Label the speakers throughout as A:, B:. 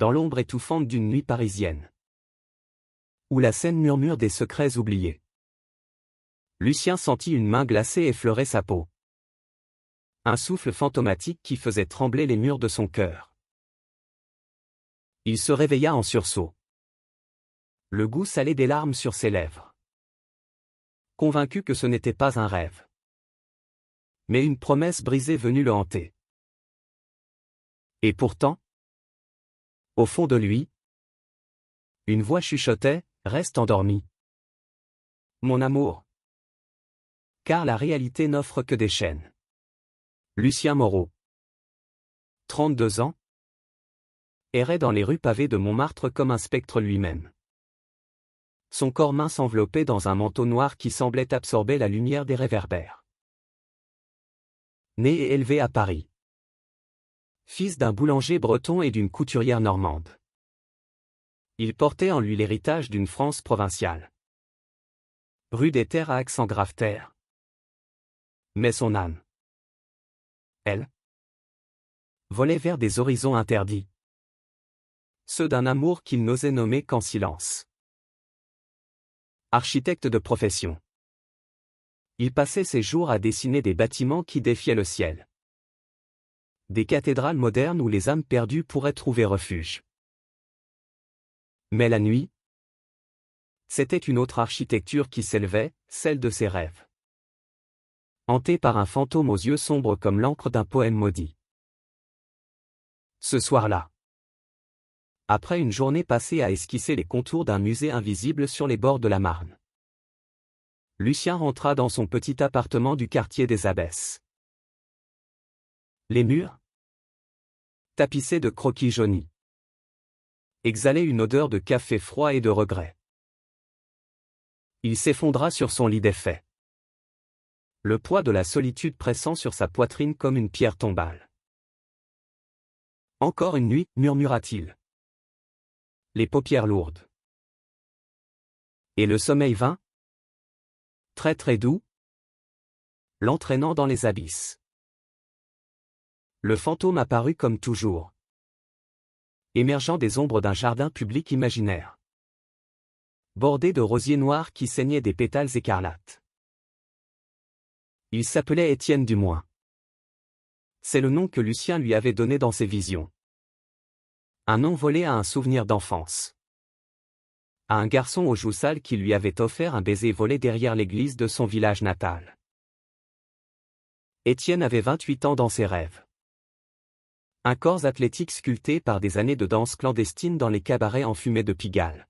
A: dans l'ombre étouffante d'une nuit parisienne, où la Seine murmure des secrets oubliés. Lucien sentit une main glacée effleurer sa peau. Un souffle fantomatique qui faisait trembler les murs de son cœur. Il se réveilla en sursaut. Le goût salé des larmes sur ses lèvres. Convaincu que ce n'était pas un rêve, mais une promesse brisée venue le hanter. Et pourtant, au fond de lui, une voix chuchotait, « Reste endormi. Mon amour. » Car la réalité n'offre que des chaînes. Lucien Moreau, 32 ans, errait dans les rues pavées de Montmartre comme un spectre lui-même. Son corps mince enveloppé dans un manteau noir qui semblait absorber la lumière des réverbères. Né et élevé à Paris. Fils d'un boulanger breton et d'une couturière normande. Il portait en lui l'héritage d'une France provinciale. Rue des Terres à accent grave terre. Mais son âme, elle, volait vers des horizons interdits. Ceux d'un amour qu'il n'osait nommer qu'en silence. Architecte de profession, il passait ses jours à dessiner des bâtiments qui défiaient le ciel. Des cathédrales modernes où les âmes perdues pourraient trouver refuge. Mais la nuit, c'était une autre architecture qui s'élevait, celle de ses rêves. Hanté par un fantôme aux yeux sombres comme l'encre d'un poème maudit. Ce soir-là, après une journée passée à esquisser les contours d'un musée invisible sur les bords de la Marne, Lucien rentra dans son petit appartement du quartier des Abbesses. Les murs, tapissés de croquis jaunis, exhalaient une odeur de café froid et de regret. Il s'effondra sur son lit défait. Le poids de la solitude pressant sur sa poitrine comme une pierre tombale. Encore une nuit, murmura-t-il. Les paupières lourdes. Et le sommeil vint, très très doux, l'entraînant dans les abysses. Le fantôme apparut comme toujours, émergeant des ombres d'un jardin public imaginaire, bordé de rosiers noirs qui saignaient des pétales écarlates. Il s'appelait Étienne Dumoin. C'est le nom que Lucien lui avait donné dans ses visions. Un nom volé à un souvenir d'enfance. À un garçon aux joues sales qui lui avait offert un baiser volé derrière l'église de son village natal. Étienne avait 28 ans dans ses rêves. Un corps athlétique sculpté par des années de danse clandestine dans les cabarets enfumés de Pigalle.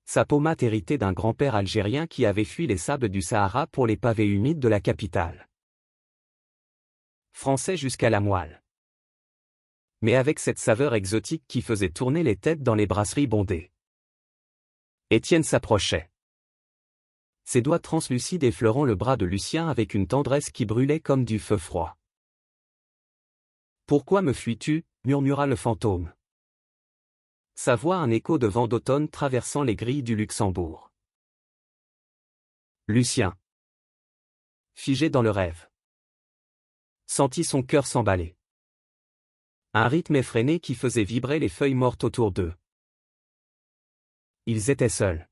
A: Sa peau mate héritée d'un grand-père algérien qui avait fui les sables du Sahara pour les pavés humides de la capitale. Français jusqu'à la moelle. Mais avec cette saveur exotique qui faisait tourner les têtes dans les brasseries bondées. Étienne s'approchait. Ses doigts translucides effleurant le bras de Lucien avec une tendresse qui brûlait comme du feu froid. « Pourquoi me fuis-tu » murmura le fantôme. Sa voix un écho de vent d'automne traversant les grilles du Luxembourg. Lucien, figé dans le rêve, sentit son cœur s'emballer. Un rythme effréné qui faisait vibrer les feuilles mortes autour d'eux. Ils étaient seuls.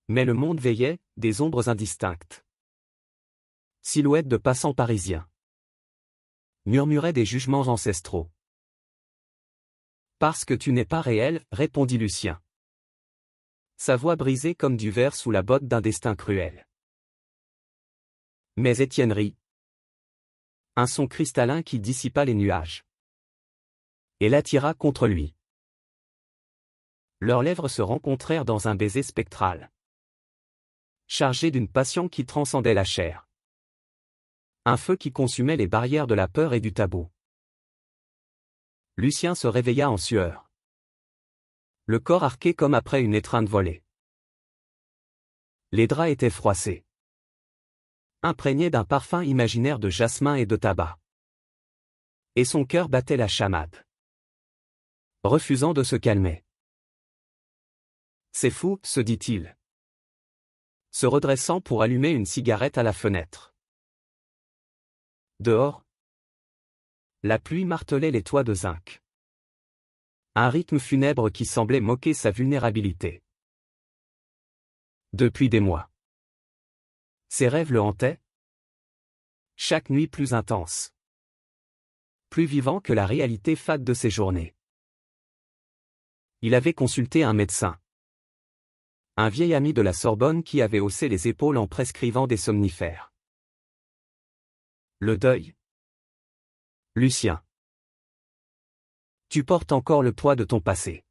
A: Mais le monde veillait, des ombres indistinctes. Silhouettes de passants parisiens. Murmuraient des jugements ancestraux. Parce que tu n'es pas réel, répondit Lucien. Sa voix brisée comme du verre sous la botte d'un destin cruel. Mais Étienne rit. Un son cristallin qui dissipa les nuages. Et l'attira contre lui. Leurs lèvres se rencontrèrent dans un baiser spectral. Chargé d'une passion qui transcendait la chair. Un feu qui consumait les barrières de la peur et du tabou. Lucien se réveilla en sueur. Le corps arqué comme après une étreinte volée. Les draps étaient froissés. Imprégnés d'un parfum imaginaire de jasmin et de tabac. Et son cœur battait la chamade. Refusant de se calmer. C'est fou, se dit-il. Se redressant pour allumer une cigarette à la fenêtre. Dehors, la pluie martelait les toits de zinc. Un rythme funèbre qui semblait moquer sa vulnérabilité. Depuis des mois. Ses rêves le hantaient. Chaque nuit plus intense. Plus vivant que la réalité fade de ses journées. Il avait consulté un médecin. Un vieil ami de la Sorbonne qui avait haussé les épaules en prescrivant des somnifères. Le deuil. Lucien. Tu portes encore le poids de ton passé.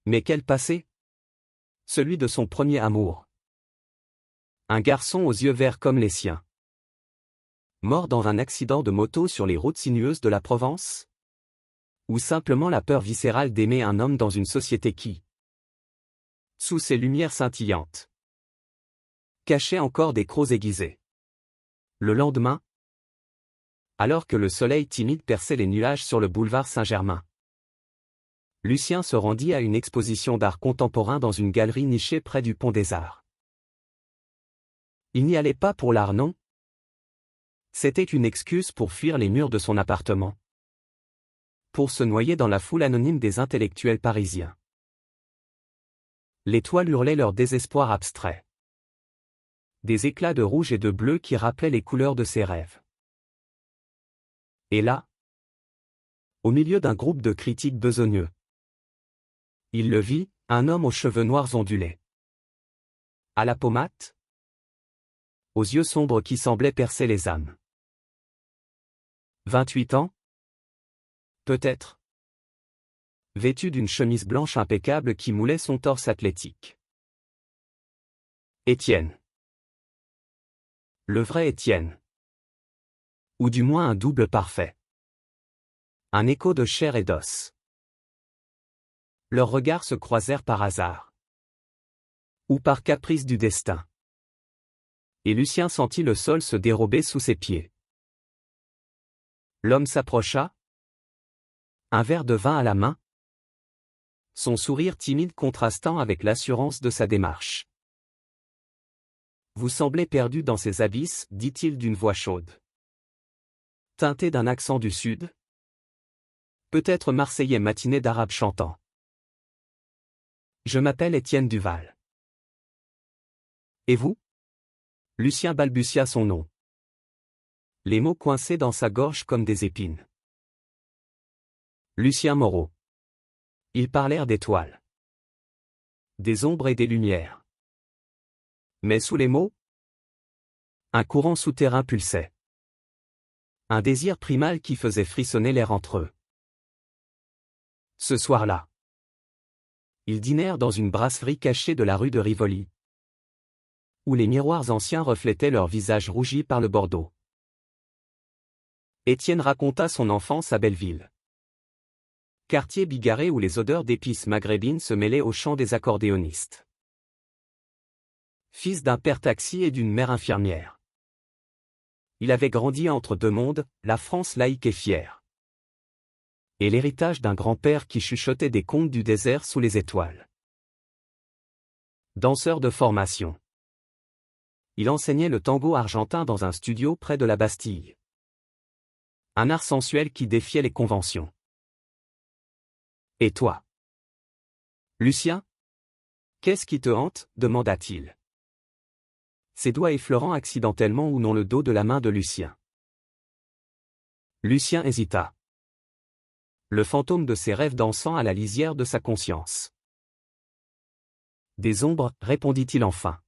A: Mais quel passé? Celui de son premier amour. Un garçon aux yeux verts comme les siens. Mort dans un accident de moto sur les routes sinueuses de la Provence? Ou simplement la peur viscérale d'aimer un homme dans une société qui, sous ses lumières scintillantes, cachait encore des crocs aiguisés. Le lendemain, alors que le soleil timide perçait les nuages sur le boulevard Saint-Germain, Lucien se rendit à une exposition d'art contemporain dans une galerie nichée près du Pont des Arts. Il n'y allait pas pour l'art, non. C'était une excuse pour fuir les murs de son appartement. Pour se noyer dans la foule anonyme des intellectuels parisiens. Les toiles hurlaient leur désespoir abstrait. Des éclats de rouge et de bleu qui rappelaient les couleurs de ses rêves. Et là, au milieu d'un groupe de critiques besogneux, il le vit, un homme aux cheveux noirs ondulés. À la peau mate, aux yeux sombres qui semblaient percer les âmes. 28 ans? Peut-être. Vêtu d'une chemise blanche impeccable qui moulait son torse athlétique. Étienne. Le vrai Étienne. Ou du moins un double parfait. Un écho de chair et d'os. Leurs regards se croisèrent par hasard. Ou par caprice du destin. Et Lucien sentit le sol se dérober sous ses pieds. L'homme s'approcha. Un verre de vin à la main. Son sourire timide contrastant avec l'assurance de sa démarche. Vous semblez perdu dans ces abysses, dit-il d'une voix chaude. Teinté d'un accent du Sud. Peut-être marseillais matiné d'arabe chantant. Je m'appelle Étienne Duval. Et vous? Lucien balbutia son nom. Les mots coincés dans sa gorge comme des épines. Lucien Moreau. Ils parlèrent d'étoiles. Des ombres et des lumières. Mais sous les mots, un courant souterrain pulsait. Un désir primal qui faisait frissonner l'air entre eux. Ce soir-là, ils dînèrent dans une brasserie cachée de la rue de Rivoli, où les miroirs anciens reflétaient leurs visages rougis par le Bordeaux. Étienne raconta son enfance à Belleville. Quartier bigarré où les odeurs d'épices maghrébines se mêlaient au chant des accordéonistes. Fils d'un père taxi et d'une mère infirmière. Il avait grandi entre deux mondes, la France laïque et fière. Et l'héritage d'un grand-père qui chuchotait des contes du désert sous les étoiles. Danseur de formation. Il enseignait le tango argentin dans un studio près de la Bastille. Un art sensuel qui défiait les conventions. Et toi? Lucien? Qu'est-ce qui te hante? Demanda-t-il. Ses doigts effleurant accidentellement ou non le dos de la main de Lucien. Lucien hésita. Le fantôme de ses rêves dansant à la lisière de sa conscience. Des ombres, répondit-il enfin.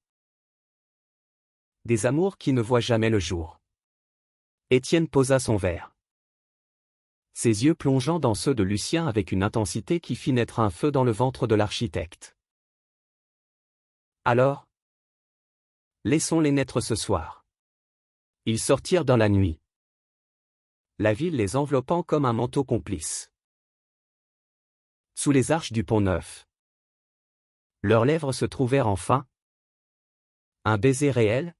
A: Des amours qui ne voient jamais le jour. Étienne posa son verre. Ses yeux plongeant dans ceux de Lucien avec une intensité qui fit naître un feu dans le ventre de l'architecte. Alors, laissons-les naître ce soir. Ils sortirent dans la nuit. La ville les enveloppant comme un manteau complice. Sous les arches du Pont-Neuf. Leurs lèvres se trouvèrent enfin. Un baiser réel,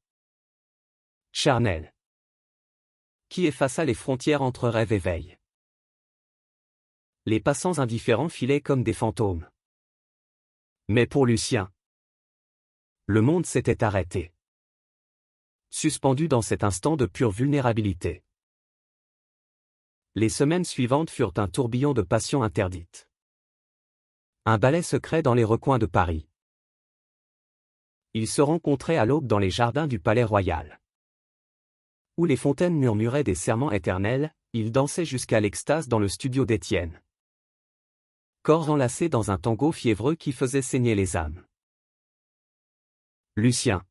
A: charnel, qui effaça les frontières entre rêve et veille. Les passants indifférents filaient comme des fantômes. Mais pour Lucien, le monde s'était arrêté. Suspendu dans cet instant de pure vulnérabilité. Les semaines suivantes furent un tourbillon de passions interdites. Un ballet secret dans les recoins de Paris. Ils se rencontraient à l'aube dans les jardins du Palais Royal. Où les fontaines murmuraient des serments éternels, ils dansaient jusqu'à l'extase dans le studio d'Étienne. Corps enlacés dans un tango fiévreux qui faisait saigner les âmes. Lucien,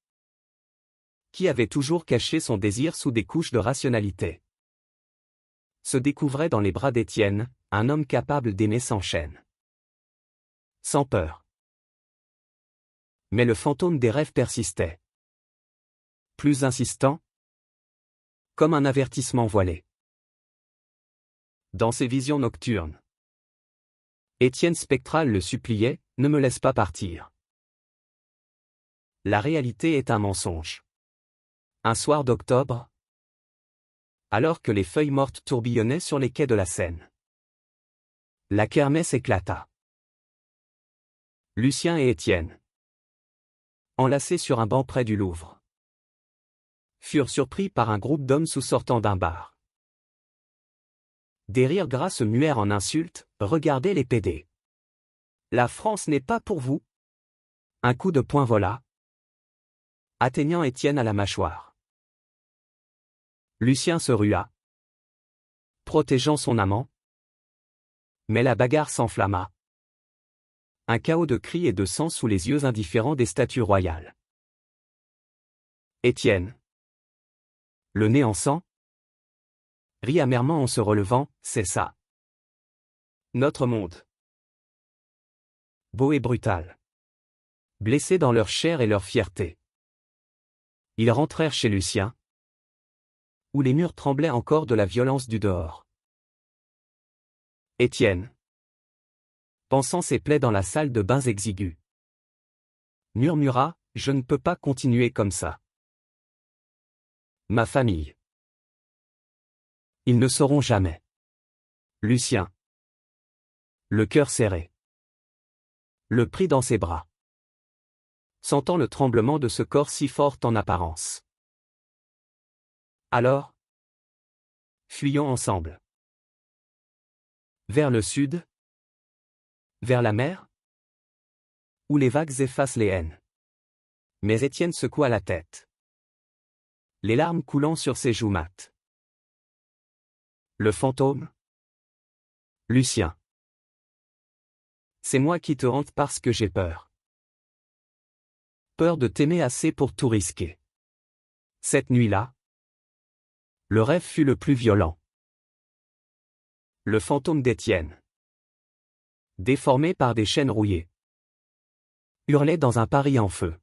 A: qui avait toujours caché son désir sous des couches de rationalité, se découvrait dans les bras d'Étienne, un homme capable d'aimer sans chaîne. Sans peur. Mais le fantôme des rêves persistait. Plus insistant, comme un avertissement voilé. Dans ses visions nocturnes, Étienne spectral le suppliait, « Ne me laisse pas partir. » La réalité est un mensonge. Un soir d'octobre, alors que les feuilles mortes tourbillonnaient sur les quais de la Seine, la kermesse éclata. Lucien et Étienne, enlacés sur un banc près du Louvre, furent surpris par un groupe d'hommes sortant d'un bar. Des rires gras se muèrent en insultes, « Regardez les pédés. La France n'est pas pour vous. » Un coup de poing vola, atteignant Étienne à la mâchoire. Lucien se rua, protégeant son amant. Mais la bagarre s'enflamma. Un chaos de cris et de sang sous les yeux indifférents des statues royales. Étienne, le nez en sang, rit amèrement en se relevant, « C'est ça. Notre monde. » Beau et brutal. Blessés dans leur chair et leur fierté. Ils rentrèrent chez Lucien, où les murs tremblaient encore de la violence du dehors. Étienne, pansant ses plaies dans la salle de bains exiguë, murmura, « Je ne peux pas continuer comme ça. Ma famille. Ils ne sauront jamais. » Lucien, le cœur serré, le prit dans ses bras, sentant le tremblement de ce corps si fort en apparence. Alors, fuyons ensemble. Vers le sud, vers la mer, où les vagues effacent les haines. Mais Étienne secoua la tête, les larmes coulant sur ses joues mates. Le fantôme? Lucien. C'est moi qui te hante parce que j'ai peur. Peur de t'aimer assez pour tout risquer. Cette nuit-là, le rêve fut le plus violent. Le fantôme d'Étienne, déformé par des chaînes rouillées, hurlait dans un Paris en feu.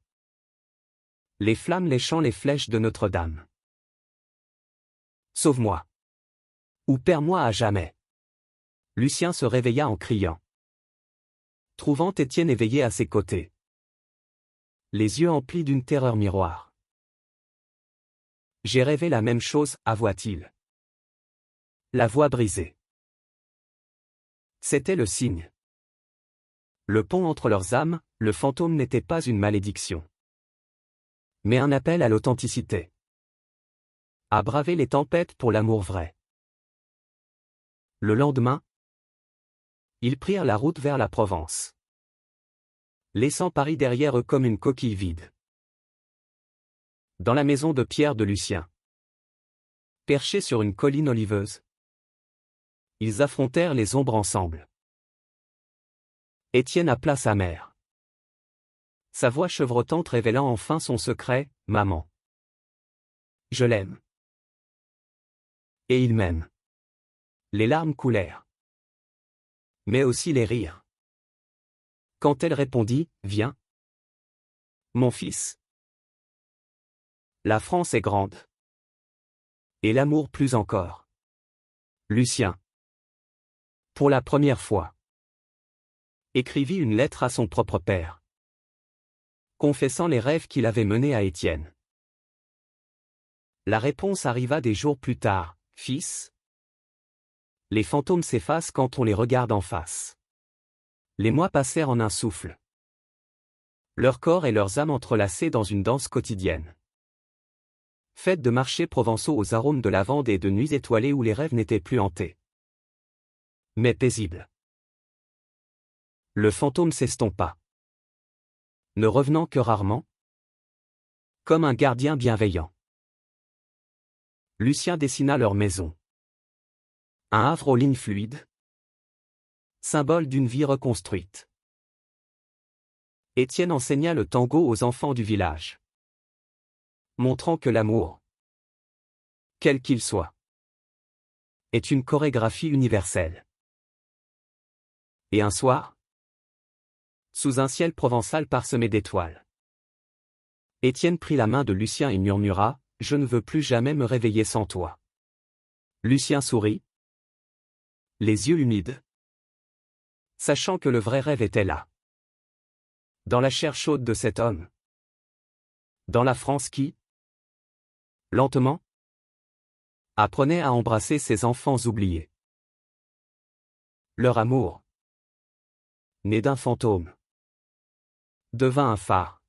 A: Les flammes léchant les flèches de Notre-Dame. Sauve-moi. Ou perds-moi à jamais. Lucien se réveilla en criant, trouvant Étienne éveillé à ses côtés, les yeux emplis d'une terreur miroir. J'ai rêvé la même chose, avoua-t-il. La voix brisée. C'était le signe. Le pont entre leurs âmes, le fantôme n'était pas une malédiction, mais un appel à l'authenticité. À braver les tempêtes pour l'amour vrai. Le lendemain, ils prirent la route vers la Provence, laissant Paris derrière eux comme une coquille vide. Dans la maison de pierre de Lucien, perchée sur une colline oliveuse, ils affrontèrent les ombres ensemble. Étienne appela sa mère, sa voix chevrotante révélant enfin son secret, « Maman. Je l'aime. Et il m'aime. » Les larmes coulèrent, mais aussi les rires. Quand elle répondit, « Viens. Mon fils. La France est grande. Et l'amour plus encore. » Lucien, pour la première fois, écrivit une lettre à son propre père, confessant les rêves qu'il avait menés à Étienne. La réponse arriva des jours plus tard, « Fils, les fantômes s'effacent quand on les regarde en face. » Les mois passèrent en un souffle, leurs corps et leurs âmes entrelacés dans une danse quotidienne. Faite de marchés provençaux aux arômes de lavande et de nuits étoilées où les rêves n'étaient plus hantés, mais paisibles. Le fantôme s'estompa, ne revenant que rarement, comme un gardien bienveillant. Lucien dessina leur maison. Un havre aux lignes fluides, symbole d'une vie reconstruite. Étienne enseigna le tango aux enfants du village, montrant que l'amour, quel qu'il soit, est une chorégraphie universelle. Et un soir, sous un ciel provençal parsemé d'étoiles, Étienne prit la main de Lucien et murmura : « Je ne veux plus jamais me réveiller sans toi. » Lucien sourit, les yeux humides, sachant que le vrai rêve était là, dans la chair chaude de cet homme, dans la France qui, lentement, apprenait à embrasser ses enfants oubliés. Leur amour, né d'un fantôme, devint un phare,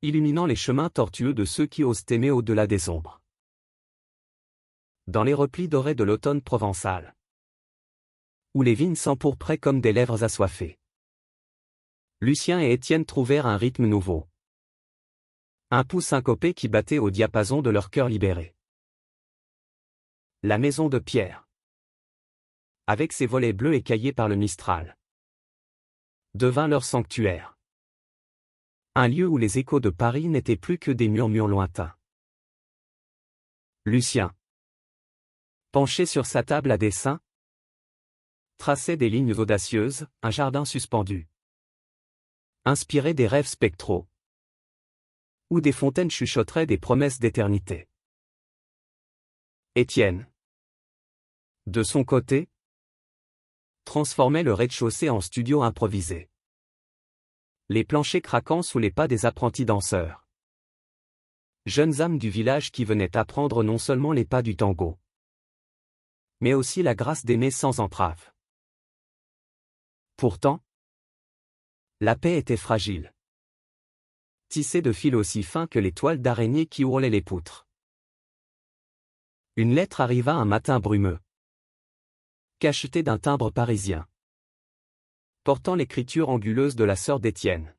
A: illuminant les chemins tortueux de ceux qui osent aimer au-delà des ombres. Dans les replis dorés de l'automne provençal, où les vignes s'empourpraient comme des lèvres assoiffées, Lucien et Étienne trouvèrent un rythme nouveau. Un pouls syncopé qui battait au diapason de leur cœur libéré. La maison de pierre, avec ses volets bleus écaillés par le Mistral, devint leur sanctuaire. Un lieu où les échos de Paris n'étaient plus que des murmures lointains. Lucien, penché sur sa table à dessin, traçait des lignes audacieuses, un jardin suspendu, inspiré des rêves spectraux, où des fontaines chuchoteraient des promesses d'éternité. Étienne, de son côté, transformait le rez-de-chaussée en studio improvisé. Les planchers craquant sous les pas des apprentis danseurs. Jeunes âmes du village qui venaient apprendre non seulement les pas du tango, mais aussi la grâce d'aimer sans entrave. Pourtant, la paix était fragile, tissée de fils aussi fins que les toiles d'araignée qui ourlaient les poutres. Une lettre arriva un matin brumeux, cachetée d'un timbre parisien, portant l'écriture anguleuse de la sœur d'Étienne,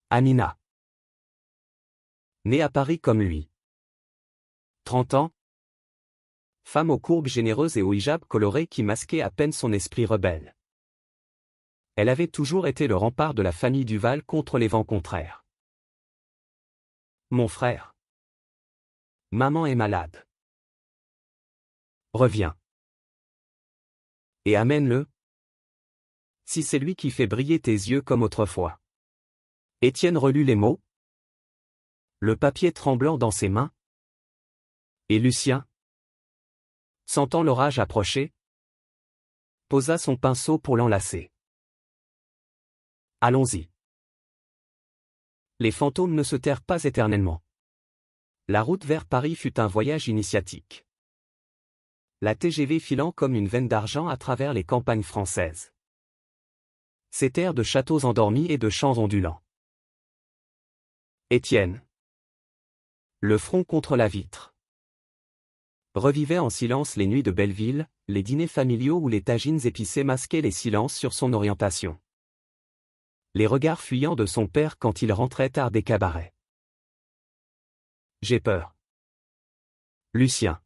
A: Amina. Née à Paris comme lui. 30 ans. Femme aux courbes généreuses et au hijab coloré qui masquait à peine son esprit rebelle. Elle avait toujours été le rempart de la famille Duval contre les vents contraires. Mon frère. Maman est malade. Reviens. Et amène-le. Si c'est lui qui fait briller tes yeux comme autrefois. Étienne relut les mots, le papier tremblant dans ses mains. Et Lucien, sentant l'orage approcher, posa son pinceau pour l'enlacer. Allons-y. Les fantômes ne se terrent pas éternellement. La route vers Paris fut un voyage initiatique. La TGV filant comme une veine d'argent à travers les campagnes françaises. Ces terres de châteaux endormis et de champs ondulants. Étienne, le front contre la vitre, revivait en silence les nuits de Belleville, les dîners familiaux où les tagines épicées masquaient les silences sur son orientation. Les regards fuyants de son père quand il rentrait tard des cabarets. J'ai peur. Lucien.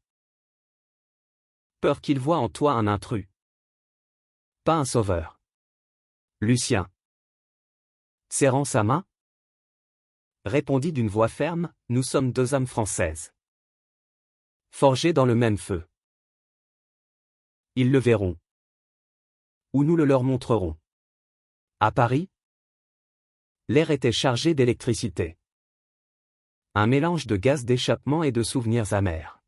A: Peur qu'il voie en toi un intrus. Pas un sauveur. Lucien. Serrant sa main, répondit d'une voix ferme, nous sommes deux âmes françaises. Forgées dans le même feu. Ils le verront. Ou nous le leur montrerons. À Paris, l'air était chargé d'électricité. Un mélange de gaz d'échappement et de souvenirs amers.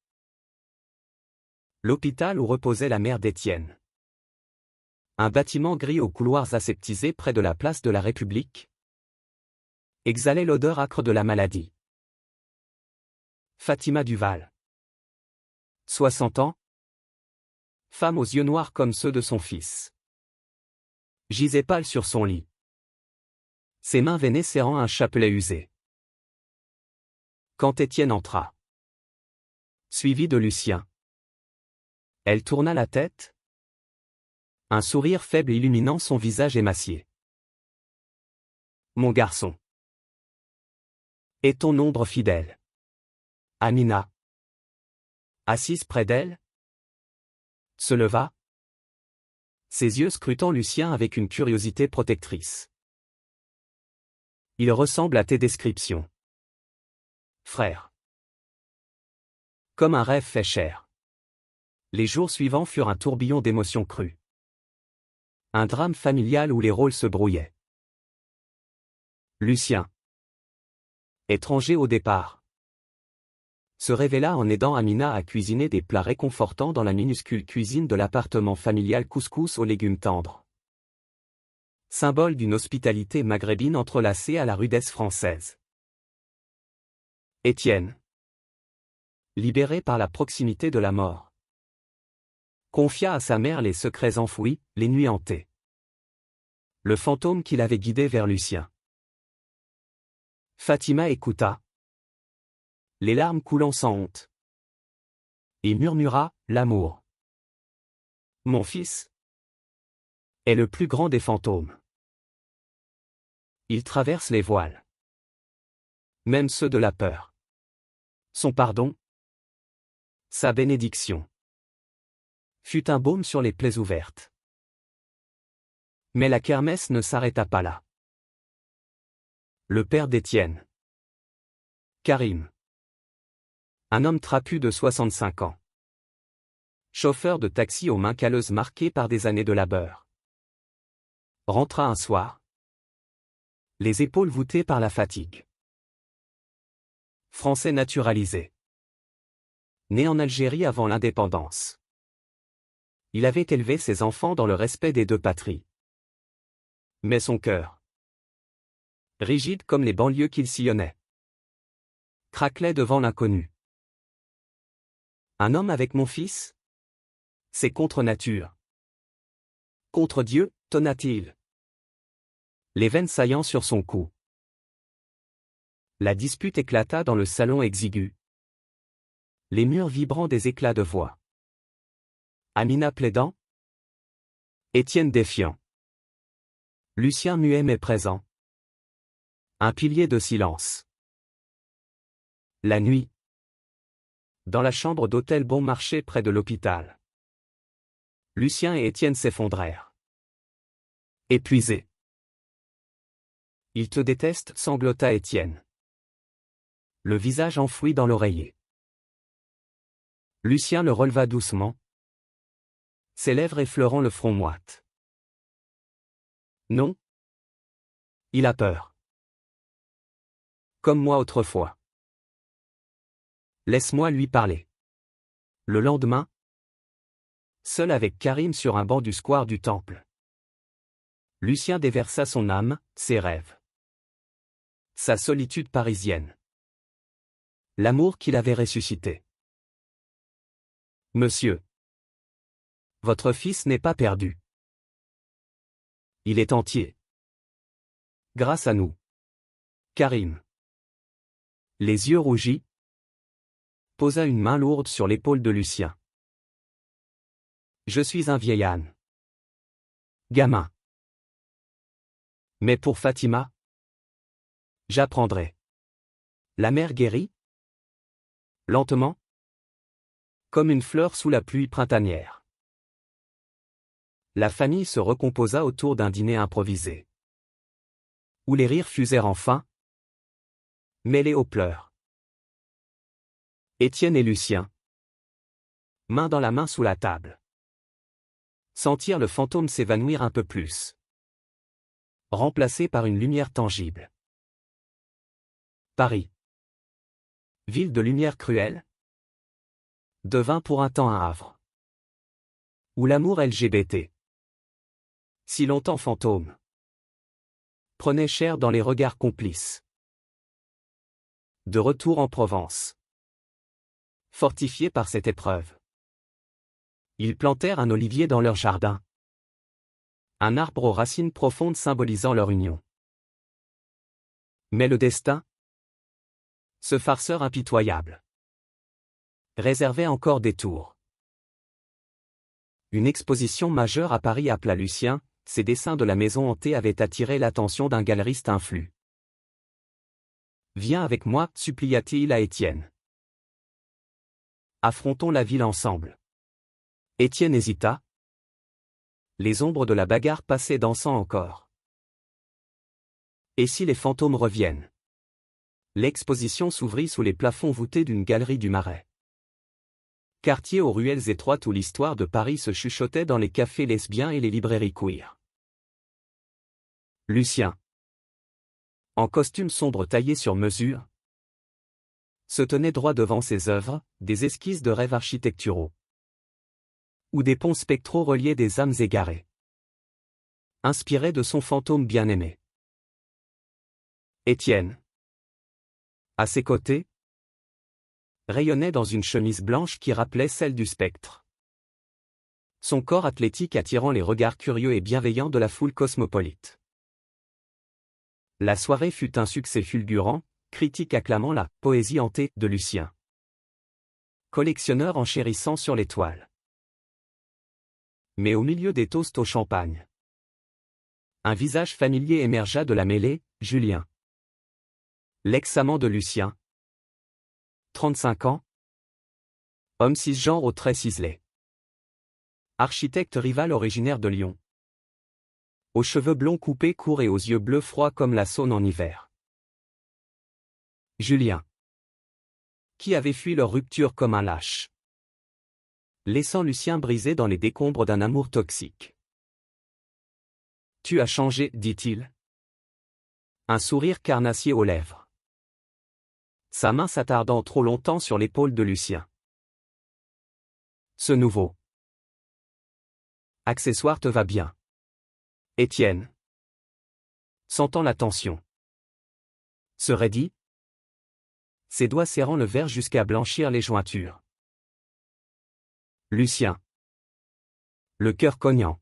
A: L'hôpital où reposait la mère d'Étienne. Un bâtiment gris aux couloirs aseptisés près de la place de la République exhalait l'odeur âcre de la maladie. Fatima Duval. 60 ans. Femme aux yeux noirs comme ceux de son fils. Gisait pâle sur son lit. Ses mains veinées serrant un chapelet usé. Quand Étienne entra, suivi de Lucien, elle tourna la tête, Un sourire faible illuminant son visage émacié. Mon garçon. Est ton ombre fidèle. Amina. Assise près d'elle. Se leva. Ses yeux scrutant Lucien avec une curiosité protectrice. Il ressemble à tes descriptions. Frère. Comme un rêve fait chair. Les jours suivants furent un tourbillon d'émotions crues. Un drame familial où les rôles se brouillaient. Lucien. Étranger au départ. Se révéla en aidant Amina à cuisiner des plats réconfortants dans la minuscule cuisine de l'appartement familial couscous aux légumes tendres. Symbole d'une hospitalité maghrébine entrelacée à la rudesse française. Étienne. Libéré par la proximité de la mort. Confia à sa mère les secrets enfouis, les nuits hantées. Le fantôme qui l'avait guidé vers Lucien. Fatima écouta. Les larmes coulant sans honte. Et murmura, l'amour. Mon fils est le plus grand des fantômes. Il traverse les voiles. Même ceux de la peur. Son pardon, sa bénédiction, fut un baume sur les plaies ouvertes. Mais la kermesse ne s'arrêta pas là. Le père d'Étienne. Karim. Un homme trapu de 65 ans. Chauffeur de taxi aux mains calleuses marquées par des années de labeur. Rentra un soir. Les épaules voûtées par la fatigue. Français naturalisé. Né en Algérie avant l'indépendance. Il avait élevé ses enfants dans le respect des deux patries. Mais son cœur, rigide comme les banlieues qu'il sillonnait, craquelait devant l'inconnu. Un homme avec mon fils? C'est contre nature. Contre Dieu, tonna-t-il. Les veines saillant sur son cou. La dispute éclata dans le salon exigu. Les murs vibrant des éclats de voix. Amina plaidant. Étienne défiant. Lucien muet mais présent. Un pilier de silence. La nuit. Dans la chambre d'hôtel Bon Marché près de l'hôpital. Lucien et Étienne s'effondrèrent. Épuisés. Il te déteste, sanglota Étienne. Le visage enfoui dans l'oreiller. Lucien le releva doucement. Ses lèvres effleurant le front moite. Non. Il a peur. Comme moi autrefois. Laisse-moi lui parler. Le lendemain, seul avec Karim sur un banc du square du Temple, Lucien déversa son âme, ses rêves. Sa solitude parisienne. L'amour qu'il avait ressuscité. Monsieur. Votre fils n'est pas perdu. Il est entier. Grâce à nous. Karim. Les yeux rougis, posa une main lourde sur l'épaule de Lucien. Je suis un vieil âne. Gamin. Mais pour Fatima, j'apprendrai. La mère guérit? Lentement. Comme une fleur sous la pluie printanière. La famille se recomposa autour d'un dîner improvisé. Où les rires fusèrent enfin, mêlés aux pleurs. Étienne et Lucien, main dans la main sous la table, sentirent le fantôme s'évanouir un peu plus, remplacé par une lumière tangible. Paris, ville de lumière cruelle, devint pour un temps un havre, où l'amour LGBT, si longtemps fantôme, prenait chair dans les regards complices. De retour en Provence, fortifiés par cette épreuve, ils plantèrent un olivier dans leur jardin. Un arbre aux racines profondes symbolisant leur union. Mais le destin, ce farceur impitoyable, réservait encore des tours. Une exposition majeure à Paris appela Lucien, ces dessins de la maison hantée avaient attiré l'attention d'un galeriste influent. Viens avec moi, supplia-t-il à Étienne. Affrontons la ville ensemble. Étienne hésita. Les ombres de la bagarre passaient dansant encore. Et si les fantômes reviennent? L'exposition s'ouvrit sous les plafonds voûtés d'une galerie du Marais. Quartier aux ruelles étroites où l'histoire de Paris se chuchotait dans les cafés lesbiens et les librairies queer. Lucien, en costume sombre taillé sur mesure, se tenait droit devant ses œuvres, des esquisses de rêves architecturaux. Ou des ponts spectraux reliés des âmes égarées. Inspiré de son fantôme bien-aimé. Étienne, à ses côtés, rayonnait dans une chemise blanche qui rappelait celle du spectre. Son corps athlétique attirant les regards curieux et bienveillants de la foule cosmopolite. La soirée fut un succès fulgurant, critique acclamant la « poésie hantée » de Lucien. Collectionneur enchérissant sur les toiles. Mais au milieu des toasts au champagne, un visage familier émergea de la mêlée, Julien. L'ex-amant de Lucien. 35 ans. Homme cisgenre aux traits ciselés. Architecte rival originaire de Lyon. Aux cheveux blonds coupés courts et aux yeux bleus froids comme la Saône en hiver. Julien. Qui avait fui leur rupture comme un lâche. Laissant Lucien brisé dans les décombres d'un amour toxique. Tu as changé, dit-il. Un sourire carnassier aux lèvres. Sa main s'attardant trop longtemps sur l'épaule de Lucien. Ce nouveau accessoire te va bien. Étienne, sentant la tension, se raidit, ses doigts serrant le verre jusqu'à blanchir les jointures. Lucien, le cœur cognant,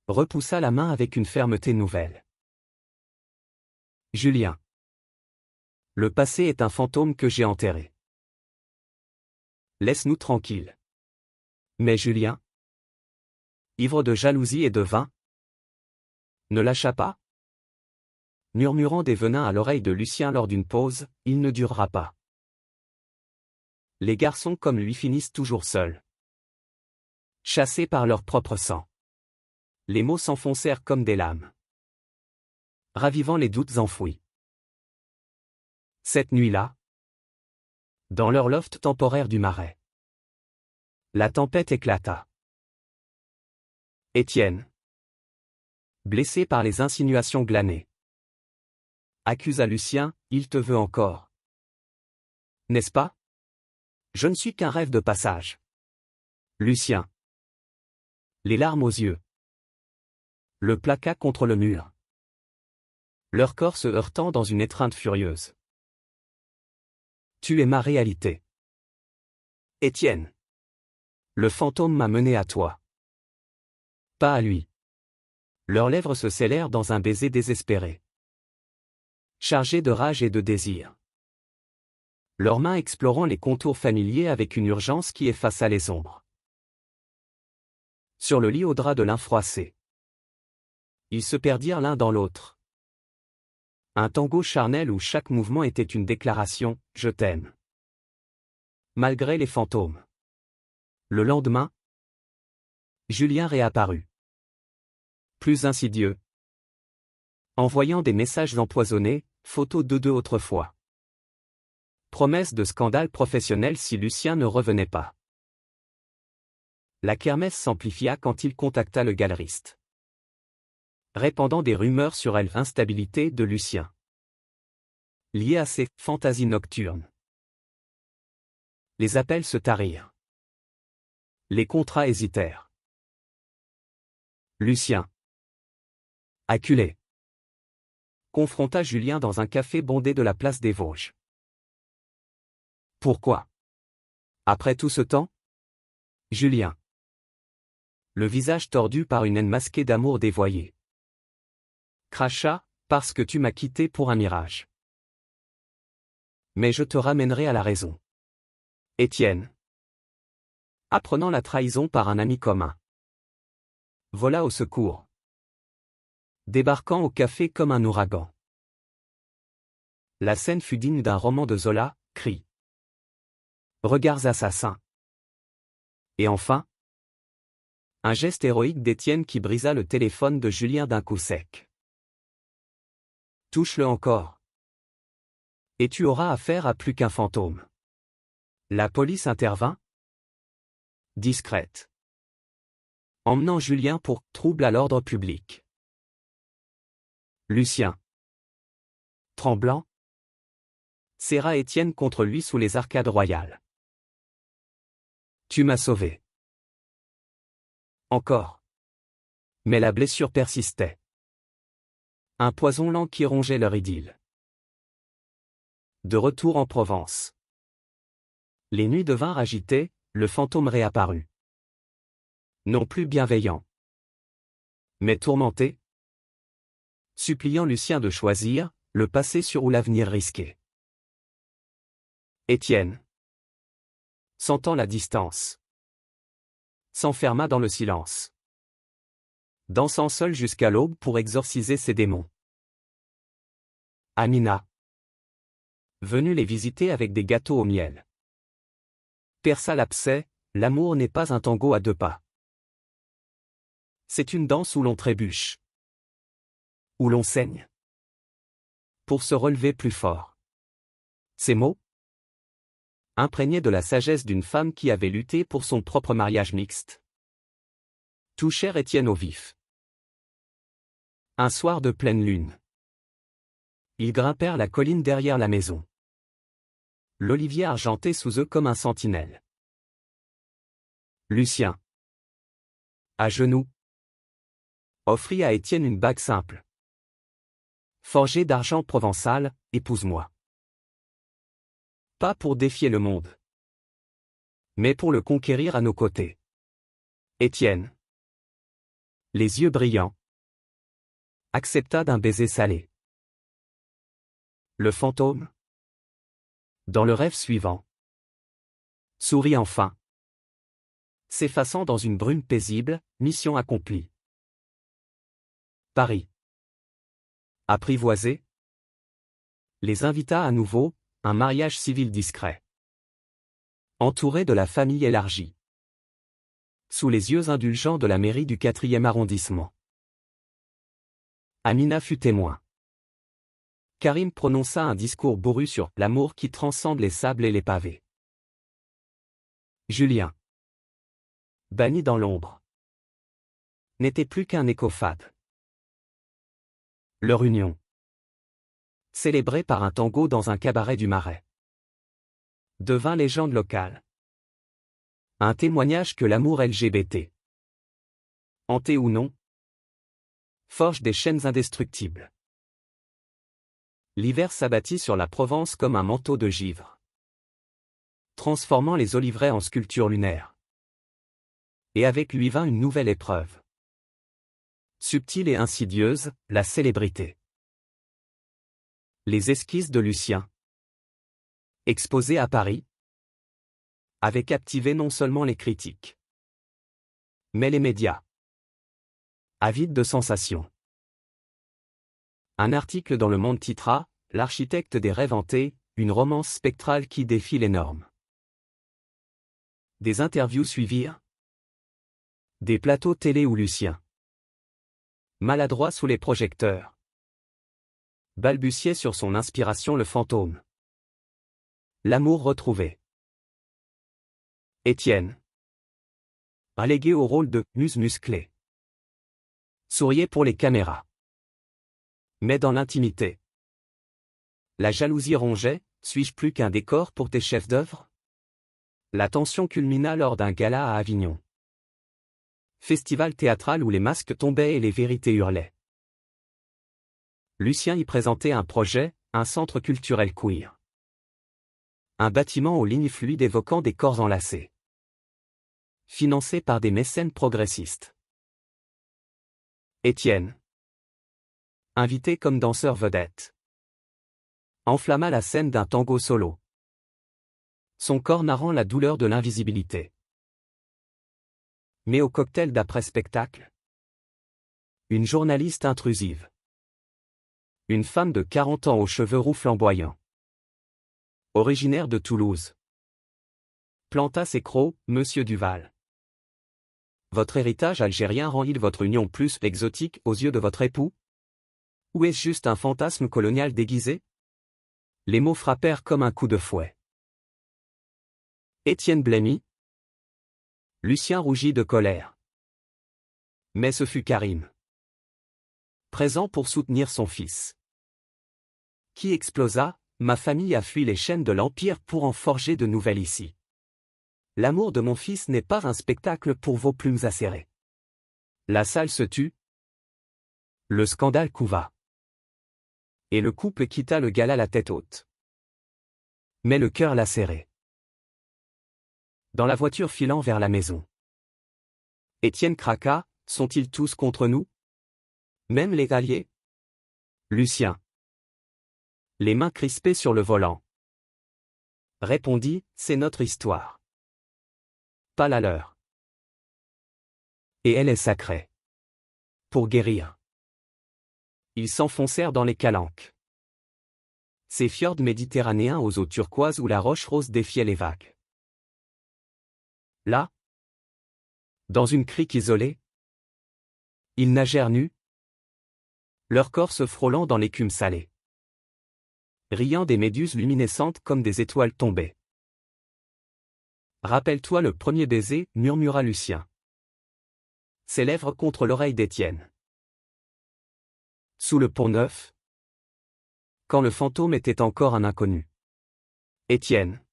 A: repoussa la main avec une fermeté nouvelle. Julien, le passé est un fantôme que j'ai enterré. Laisse-nous tranquilles. Mais Julien, ivre de jalousie et de vin, ne lâcha pas. Murmurant des venins à l'oreille de Lucien lors d'une pause, il ne durera pas. Les garçons comme lui finissent toujours seuls. Chassés par leur propre sang. Les mots s'enfoncèrent comme des lames. Ravivant les doutes enfouis. Cette nuit-là, dans leur loft temporaire du Marais, la tempête éclata. Étienne, blessé par les insinuations glanées, accusa Lucien, il te veut encore. N'est-ce pas? Je ne suis qu'un rêve de passage. Lucien, les larmes aux yeux, le plaqua contre le mur. Leur corps se heurtant dans une étreinte furieuse. Tu es ma réalité. Étienne. Le fantôme m'a mené à toi. Pas à lui. Leurs lèvres se scellèrent dans un baiser désespéré. Chargé de rage et de désir. Leurs mains explorant les contours familiers avec une urgence qui effaça les ombres. Sur le lit au drap de lin froissé. Ils se perdirent l'un dans l'autre. Un tango charnel où chaque mouvement était une déclaration « Je t'aime ». Malgré les fantômes. Le lendemain, Julien réapparut. Plus insidieux. Envoyant des messages empoisonnés, photos d'eux deux autrefois. Promesse de scandale professionnel si Lucien ne revenait pas. La kermesse s'amplifia quand il contacta le galeriste. Répandant des rumeurs sur l'instabilité de Lucien. Liée à ses fantasies nocturnes. Les appels se tarirent. Les contrats hésitèrent. Lucien, acculé, confronta Julien dans un café bondé de la place des Vosges. Pourquoi? Après tout ce temps? Julien. Le visage tordu par une haine masquée d'amour dévoyé. Cracha, parce que tu m'as quitté pour un mirage. Mais je te ramènerai à la raison. Étienne. Apprenant la trahison par un ami commun. Vola au secours. Débarquant au café comme un ouragan. La scène fut digne d'un roman de Zola, cris. Regards assassins. Et enfin, un geste héroïque d'Étienne qui brisa le téléphone de Julien d'un coup sec. Touche-le encore. Et tu auras affaire à plus qu'un fantôme. La police intervint. Discrète. Emmenant Julien pour trouble à l'ordre public. Lucien. Tremblant. Serra Étienne contre lui sous les arcades royales. Tu m'as sauvé. Encore. Mais la blessure persistait. Un poison lent qui rongeait leur idylle. De retour en Provence. Les nuits devinrent agitées, le fantôme réapparut. Non plus bienveillant. Mais tourmenté. Suppliant Lucien de choisir, le passé sûr ou l'avenir risqué. Étienne. Sentant la distance. S'enferma dans le silence. Dansant seul jusqu'à l'aube pour exorciser ses démons. Amina. Venue les visiter avec des gâteaux au miel. Perça l'abcès, l'amour n'est pas un tango à 2 pas. C'est une danse où l'on trébuche. Où l'on saigne. Pour se relever plus fort. Ces mots, imprégnés de la sagesse d'une femme qui avait lutté pour son propre mariage mixte, touchèrent Étienne au vif. Un soir de pleine lune. Ils grimpèrent la colline derrière la maison. L'olivier argenté sous eux comme un sentinelle. Lucien. À genoux. Offrit à Étienne une bague simple. Forgée d'argent provençal, épouse-moi. Pas pour défier le monde. Mais pour le conquérir à nos côtés. Étienne. Les yeux brillants. Accepta d'un baiser salé. Le fantôme. Dans le rêve suivant. Sourit enfin. S'effaçant dans une brume paisible, mission accomplie. Paris. Apprivoisé. Les invita à nouveau, un mariage civil discret. Entouré de la famille élargie. Sous les yeux indulgents de la mairie du 4e arrondissement. Amina fut témoin. Karim prononça un discours bourru sur l'amour qui transcende les sables et les pavés. Julien. Banni dans l'ombre. N'était plus qu'un écho fade. Leur union. Célébrée par un tango dans un cabaret du Marais. Devint légende locale. Un témoignage que l'amour LGBT, hanté ou non, forge des chaînes indestructibles. L'hiver s'abattit sur la Provence comme un manteau de givre, transformant les oliveraies en sculptures lunaires. Et avec lui vint une nouvelle épreuve. Subtile et insidieuse, la célébrité. Les esquisses de Lucien. Exposées à Paris, avaient captivé non seulement les critiques, mais les médias. Avides de sensations. Un article dans Le Monde titra « L'architecte des rêves hantés, une romance spectrale qui défie les normes ». Des interviews suivirent. Des plateaux télé où Lucien, maladroit sous les projecteurs, balbutiait sur son inspiration le fantôme. L'amour retrouvé. Étienne. Allégué au rôle de muse musclée. Souriait pour les caméras. Mais dans l'intimité. La jalousie rongeait, suis-je plus qu'un décor pour tes chefs d'œuvre? La tension culmina lors d'un gala à Avignon. Festival théâtral où les masques tombaient et les vérités hurlaient. Lucien y présentait un projet, un centre culturel queer. Un bâtiment aux lignes fluides évoquant des corps enlacés. Financé par des mécènes progressistes. Étienne. Invité comme danseur vedette. Enflamma la scène d'un tango solo. Son corps narrant la douleur de l'invisibilité. mais au cocktail d'après-spectacle. Une journaliste intrusive. Une femme de 40 ans aux cheveux roux flamboyants. Originaire de Toulouse. Plantas et Croc, Monsieur Duval. Votre héritage algérien rend-il votre union plus exotique aux yeux de votre époux? Ou est-ce juste un fantasme colonial déguisé? Les mots frappèrent comme un coup de fouet. Étienne blêmit. Lucien rougit de colère. Mais ce fut Karim. Présent pour soutenir son fils. Qui explosa: ma famille a fui les chaînes de l'Empire pour en forger de nouvelles ici. L'amour de mon fils n'est pas un spectacle pour vos plumes acérées. La salle se tut. Le scandale couva. Et le couple quitta le gala la tête haute. Mais le cœur lacéré. Dans la voiture filant vers la maison. Étienne craqua: sont-ils tous contre nous? Même les alliés? Lucien. Les mains crispées sur le volant. Répondit: c'est notre histoire. Pas la leur. Et elle est sacrée. Pour guérir. Ils s'enfoncèrent dans les calanques. Ces fjords méditerranéens aux eaux turquoises où la roche rose défiait les vagues. Là, dans une crique isolée, ils nagèrent nus, leur corps se frôlant dans l'écume salée, riant des méduses luminescentes comme des étoiles tombées. Rappelle-toi le premier baiser, murmura Lucien. Ses lèvres contre l'oreille d'Étienne. Sous le Pont-Neuf, quand le fantôme était encore un inconnu. Étienne,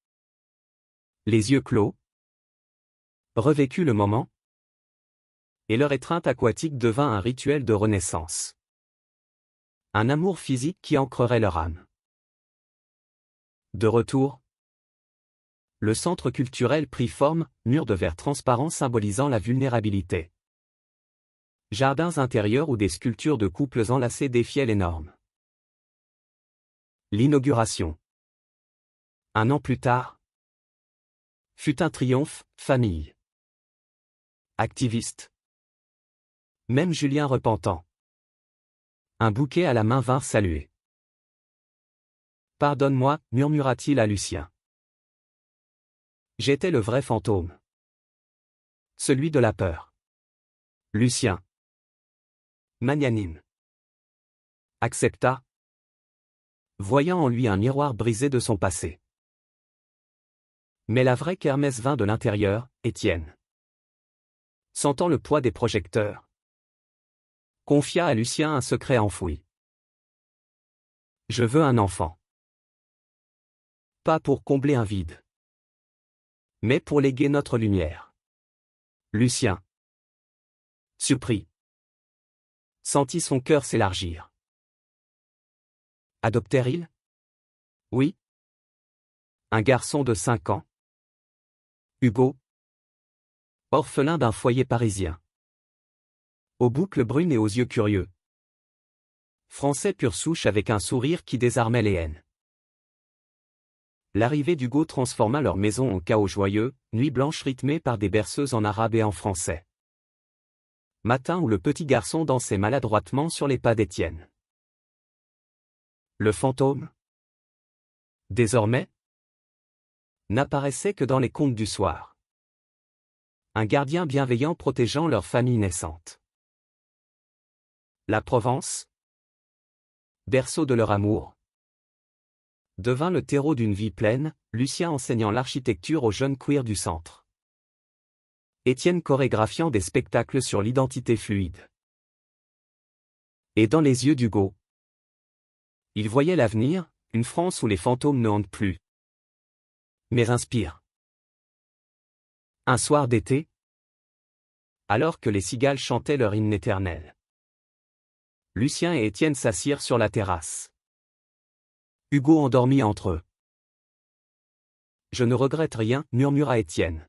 A: les yeux clos, revécut le moment, et leur étreinte aquatique devint un rituel de renaissance. Un amour physique qui ancrerait leur âme. De retour, le centre culturel prit forme, mur de verre transparent symbolisant la vulnérabilité. Jardins intérieurs où des sculptures de couples enlacés défiaient les normes. L'inauguration. Un an plus tard, fut un triomphe, famille. Activiste. Même Julien repentant. Un bouquet à la main vinrent saluer. Pardonne-moi, murmura-t-il à Lucien. J'étais le vrai fantôme. Celui de la peur. Lucien. Magnanime. Accepta. Voyant en lui un miroir brisé de son passé. Mais la vraie kermesse vint de l'intérieur, Étienne. Sentant le poids des projecteurs. Confia à Lucien un secret enfoui. Je veux un enfant. Pas pour combler un vide. Mais pour léguer notre lumière. Lucien. Surpris. Sentit son cœur s'élargir. Adoptèrent-ils? Oui. Un garçon de 5 ans. Hugo. Orphelin d'un foyer parisien. Aux boucles brunes et aux yeux curieux. Français pure souche avec un sourire qui désarmait les haines. L'arrivée d'Hugo transforma leur maison en chaos joyeux, nuit blanche rythmée par des berceuses en arabe et en français. Matin où le petit garçon dansait maladroitement sur les pas d'Étienne. Le fantôme, désormais, n'apparaissait que dans les contes du soir. Un gardien bienveillant protégeant leur famille naissante. La Provence, berceau de leur amour, devint le terreau d'une vie pleine, Lucien enseignant l'architecture aux jeunes queers du centre. Étienne chorégraphiant des spectacles sur l'identité fluide. Et dans les yeux d'Hugo, il voyait l'avenir, une France où les fantômes ne hantent plus, mais inspirent. Un soir d'été, alors que les cigales chantaient leur hymne éternel, Lucien et Étienne s'assirent sur la terrasse. Hugo endormi entre eux. Je ne regrette rien, murmura Étienne.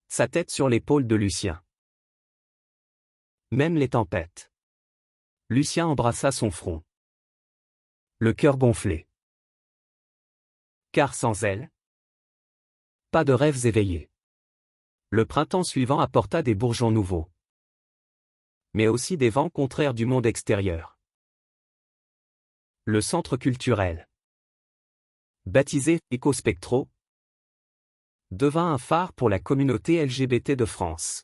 A: Sa tête sur l'épaule de Lucien. Même les tempêtes. Lucien embrassa son front. Le cœur gonflé. Car sans elle, pas de rêves éveillés. Le printemps suivant apporta des bourgeons nouveaux, mais aussi des vents contraires du monde extérieur. Le centre culturel, baptisé Écospectro, devint un phare pour la communauté LGBT de France.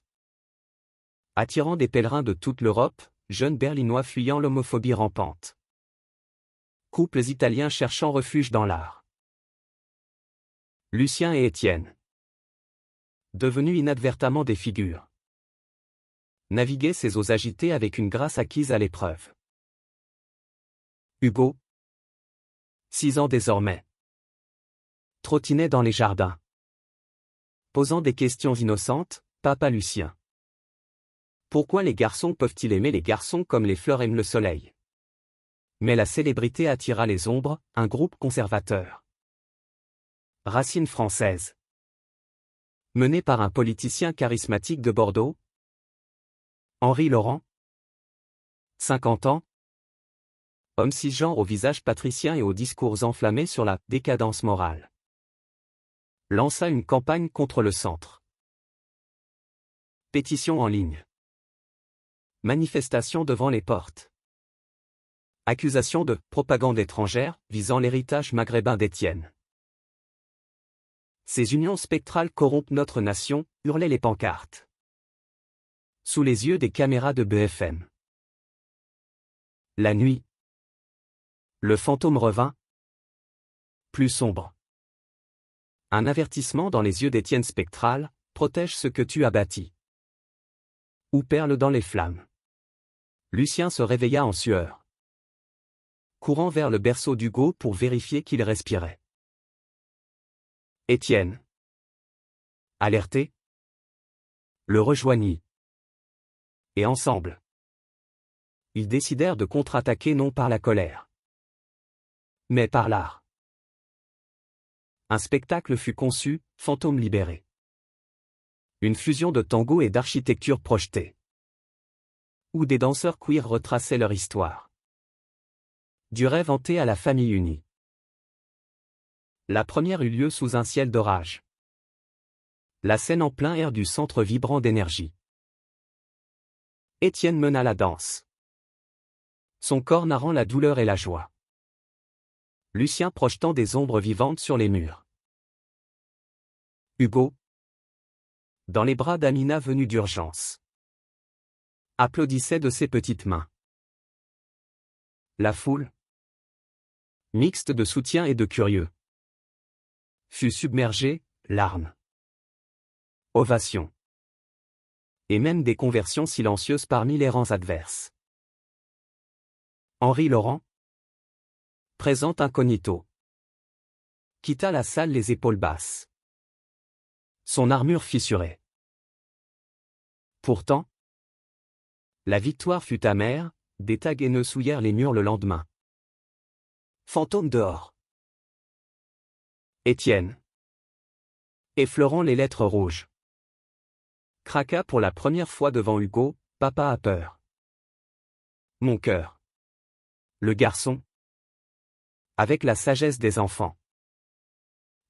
A: Attirant des pèlerins de toute l'Europe, jeunes Berlinois fuyant l'homophobie rampante. Couples italiens cherchant refuge dans l'art. Lucien et Étienne, devenus inadvertamment des figures, naviguaient ces eaux agitées avec une grâce acquise à l'épreuve. Hugo, 6 ans désormais, trottinait dans les jardins, posant des questions innocentes. Papa Lucien. Pourquoi les garçons peuvent-ils aimer les garçons comme les fleurs aiment le soleil? Mais la célébrité attira les ombres, un groupe conservateur. Racine française. Mené par un politicien charismatique de Bordeaux, Henri Laurent. 50 ans. Homme cisgenre au visage patricien et aux discours enflammés sur la décadence morale. Lança une campagne contre le centre. Pétition en ligne. Manifestation devant les portes. Accusation de propagande étrangère visant l'héritage maghrébin d'Étienne. Ces unions spectrales corrompent notre nation, hurlaient les pancartes. Sous les yeux des caméras de BFM. La nuit. Le fantôme revint. Plus sombre. Un avertissement dans les yeux d'Étienne spectral, protège ce que tu as bâti. Ou perle dans les flammes. Lucien se réveilla en sueur, courant vers le berceau d'Hugo pour vérifier qu'il respirait. Étienne, alerté, le rejoignit. Et ensemble, ils décidèrent de contre-attaquer non par la colère, mais par l'art. Un spectacle fut conçu, Fantôme libéré. Une fusion de tango et d'architecture projetée, où des danseurs queer retraçaient leur histoire. Du rêve hanté à la famille unie. La première eut lieu sous un ciel d'orage. La scène en plein air du centre vibrant d'énergie. Étienne mena la danse, son corps narrant la douleur et la joie. Lucien projetant des ombres vivantes sur les murs. Hugo, dans les bras d'Amina venue d'urgence, applaudissait de ses petites mains. La foule, mixte de soutien et de curieux, fut submergée, larmes, ovations, et même des conversions silencieuses parmi les rangs adverses. Henri Laurent, présent incognito, quitta la salle les épaules basses, son armure fissurée. Pourtant, la victoire fut amère, des tags haineux souillèrent les murs le lendemain. Fantôme dehors. Étienne, effleurant les lettres rouges, craqua pour la première fois devant Hugo. Papa a peur. Mon cœur. Le garçon, avec la sagesse des enfants,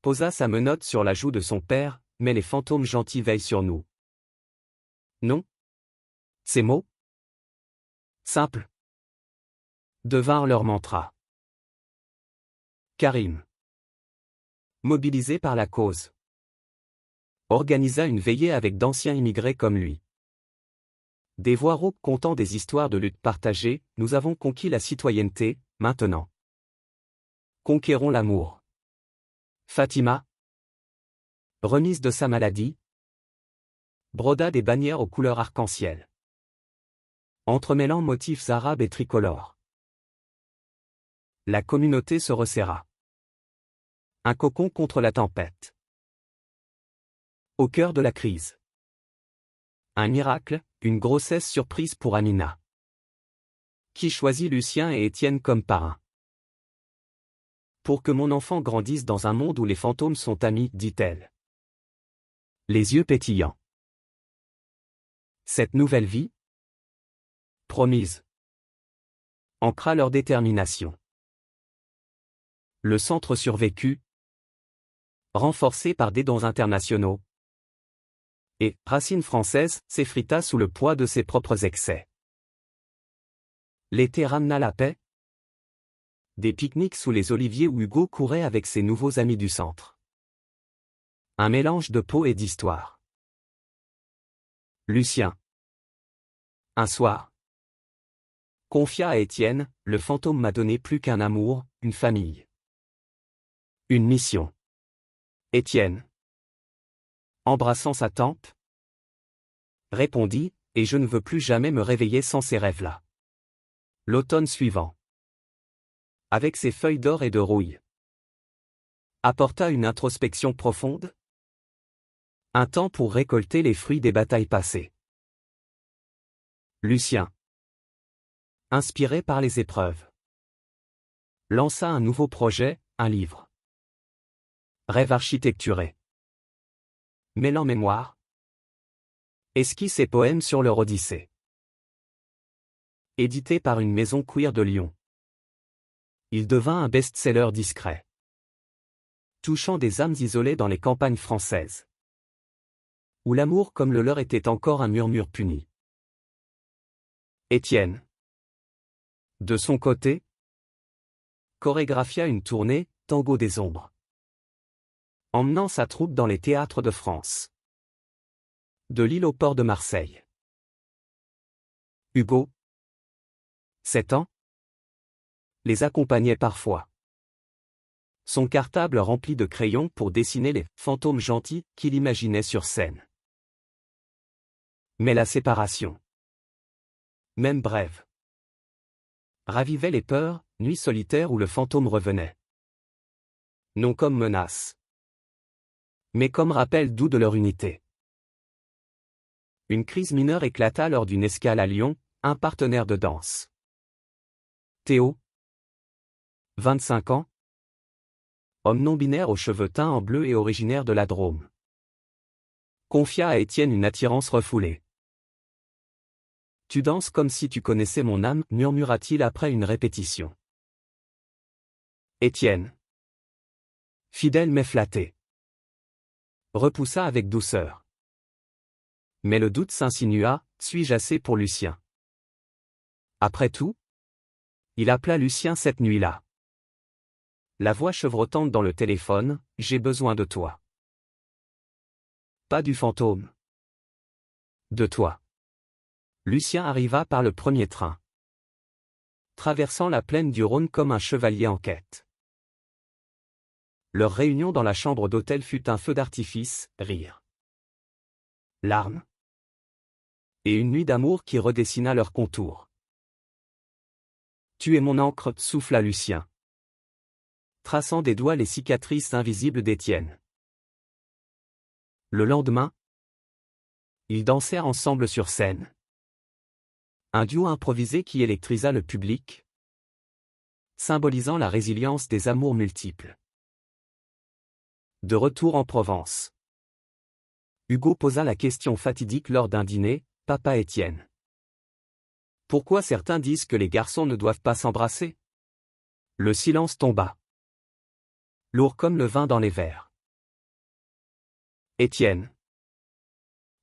A: posa sa menotte sur la joue de son père. Mais les fantômes gentils veillent sur nous. Non. Ces mots, simples, devinrent leur mantra. Karim, mobilisé par la cause, organisa une veillée avec d'anciens immigrés comme lui. Des voix rauques contant des histoires de lutte partagée. Nous avons conquis la citoyenneté, maintenant conquérons l'amour. Fatima, remise de sa maladie, broda des bannières aux couleurs arc-en-ciel, entremêlant motifs arabes et tricolores. La communauté se resserra. Un cocon contre la tempête. Au cœur de la crise. Un miracle, une grossesse surprise pour Amina, qui choisit Lucien et Étienne comme parrains. Pour que mon enfant grandisse dans un monde où les fantômes sont amis, dit-elle, les yeux pétillants. Cette nouvelle vie, promise, ancra leur détermination. Le centre survécut, renforcé par des dons internationaux, Et, Racine française, s'effrita sous le poids de ses propres excès. L'été ramena la paix. Des pique-niques sous les oliviers où Hugo courait avec ses nouveaux amis du centre. Un mélange de peau et d'histoire. Lucien. Un soir. Confia à Étienne, le fantôme m'a donné plus qu'un amour, une famille. Une mission. Étienne. Embrassant sa tempe. Répondit, et je ne veux plus jamais me réveiller sans ces rêves-là. L'automne suivant. Avec ses feuilles d'or et de rouille. Apporta une introspection profonde. Un temps pour récolter les fruits des batailles passées. Lucien. Inspiré par les épreuves. Lança un nouveau projet, un livre. Rêve architecturé. Mêlant mémoire. Esquisses et poèmes sur leur Odyssée. Édité par une maison queer de Lyon. Il devint un best-seller discret. Touchant des âmes isolées dans les campagnes françaises. Où l'amour comme le leur était encore un murmure puni. Étienne. De son côté, chorégraphia une tournée, Tango des ombres. Emmenant sa troupe dans les théâtres de France. De Lille au port de Marseille. Hugo. 7 ans. Les accompagnait parfois. Son cartable rempli de crayons pour dessiner les fantômes gentils qu'il imaginait sur scène. Mais la séparation, même brève, ravivait les peurs, nuits solitaires où le fantôme revenait. Non comme menace, mais comme rappel doux de leur unité. Une crise mineure éclata lors d'une escale à Lyon, un partenaire de danse. Théo. 25 ans. Homme non-binaire aux cheveux teints en bleu et originaire de la Drôme. Confia à Étienne une attirance refoulée. Tu danses comme si tu connaissais mon âme, murmura-t-il après une répétition. Étienne. Fidèle mais flatté. Repoussa avec douceur. Mais le doute s'insinua, suis-je assez pour Lucien? Après tout, il appela Lucien cette nuit-là. La voix chevrotante dans le téléphone, j'ai besoin de toi. Pas du fantôme. De toi. Lucien arriva par le premier train. Traversant la plaine du Rhône comme un chevalier en quête. Leur réunion dans la chambre d'hôtel fut un feu d'artifice, rire. Larmes. Et une nuit d'amour qui redessina leurs contours. Tu es mon encre, souffla Lucien. Traçant des doigts les cicatrices invisibles d'Étienne. Le lendemain, ils dansèrent ensemble sur scène. Un duo improvisé qui électrisa le public, symbolisant la résilience des amours multiples. De retour en Provence. Hugo posa la question fatidique lors d'un dîner, Papa Étienne. Pourquoi certains disent que les garçons ne doivent pas s'embrasser? Le silence tomba. Lourd comme le vin dans les verres. Étienne.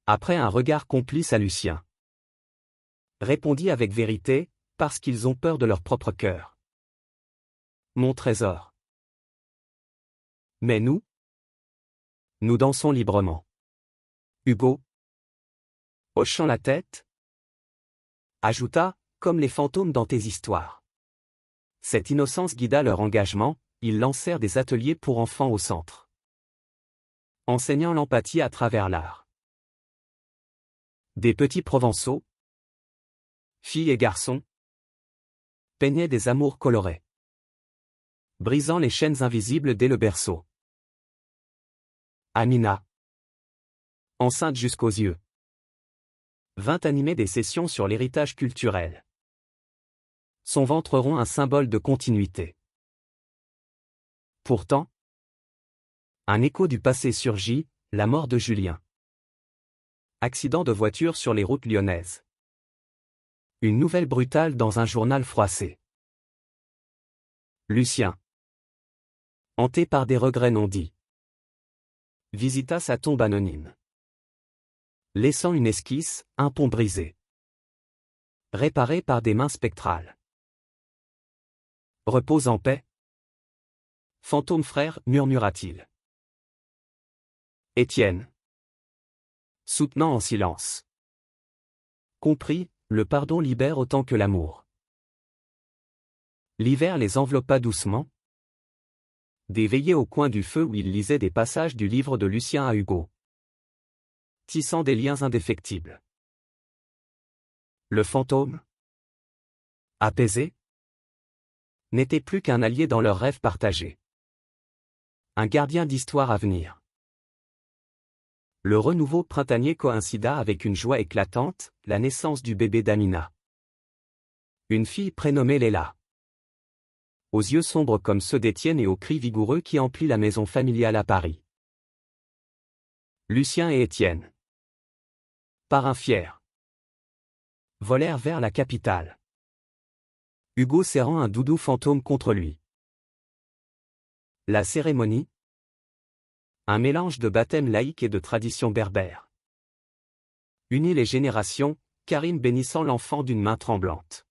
A: Après un regard complice à Lucien. Répondit avec vérité, parce qu'ils ont peur de leur propre cœur. Mon trésor. Mais nous? Nous dansons librement. Hugo. Hochant la tête. Ajouta, comme les fantômes dans tes histoires. Cette innocence guida leur engagement, ils lancèrent des ateliers pour enfants au centre. Enseignant l'empathie à travers l'art. Des petits Provençaux, filles et garçons, peignaient des amours colorés. Brisant les chaînes invisibles dès le berceau. Amina. Enceinte jusqu'aux yeux. Vint animer des sessions sur l'héritage culturel. Son ventre rond un symbole de continuité. Pourtant, un écho du passé surgit, la mort de Julien. Accident de voiture sur les routes lyonnaises. Une nouvelle brutale dans un journal froissé. Lucien. Hanté par des regrets non dits. Visita sa tombe anonyme. Laissant une esquisse, un pont brisé. Réparé par des mains spectrales. Repose en paix. Fantôme frère, murmura-t-il. Étienne. Soutenant en silence. Compris, le pardon libère autant que l'amour. L'hiver les enveloppa doucement. Des veillées au coin du feu où ils lisaient des passages du livre de Lucien à Hugo. Tissant des liens indéfectibles. Le fantôme, apaisé, n'était plus qu'un allié dans leurs rêves partagés. Un gardien d'histoire à venir. Le renouveau printanier coïncida avec une joie éclatante, la naissance du bébé d'Amina. Une fille prénommée Léla. Aux yeux sombres comme ceux d'Étienne et aux cris vigoureux qui emplissent la maison familiale à Paris. Lucien et Étienne. Parrains fiers. Volèrent vers la capitale. Hugo serrant un doudou fantôme contre lui. La cérémonie. Un mélange de baptême laïque et de tradition berbère. Unit les générations, Karim bénissant l'enfant d'une main tremblante.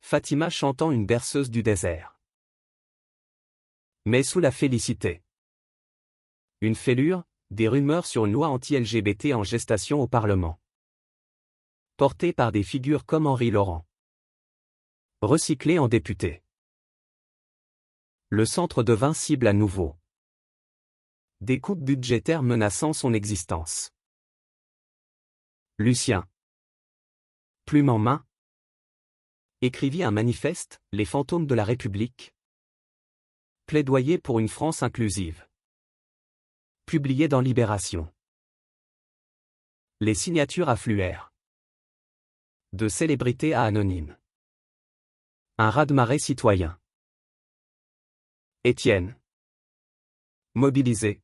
A: Fatima chantant une berceuse du désert. Mais sous la félicité. Une fêlure, des rumeurs sur une loi anti-LGBT en gestation au Parlement. Portée par des figures comme Henri Laurent. Recyclé en député. Le centre devint cible à nouveau. Des coupes budgétaires menaçant son existence. Lucien. Plume en main. Écrivit un manifeste, Les fantômes de la République. Plaidoyer pour une France inclusive. Publié dans Libération. Les signatures affluèrent. De célébrité à anonyme. Un raz-de-marée citoyen. Étienne. Mobilisé.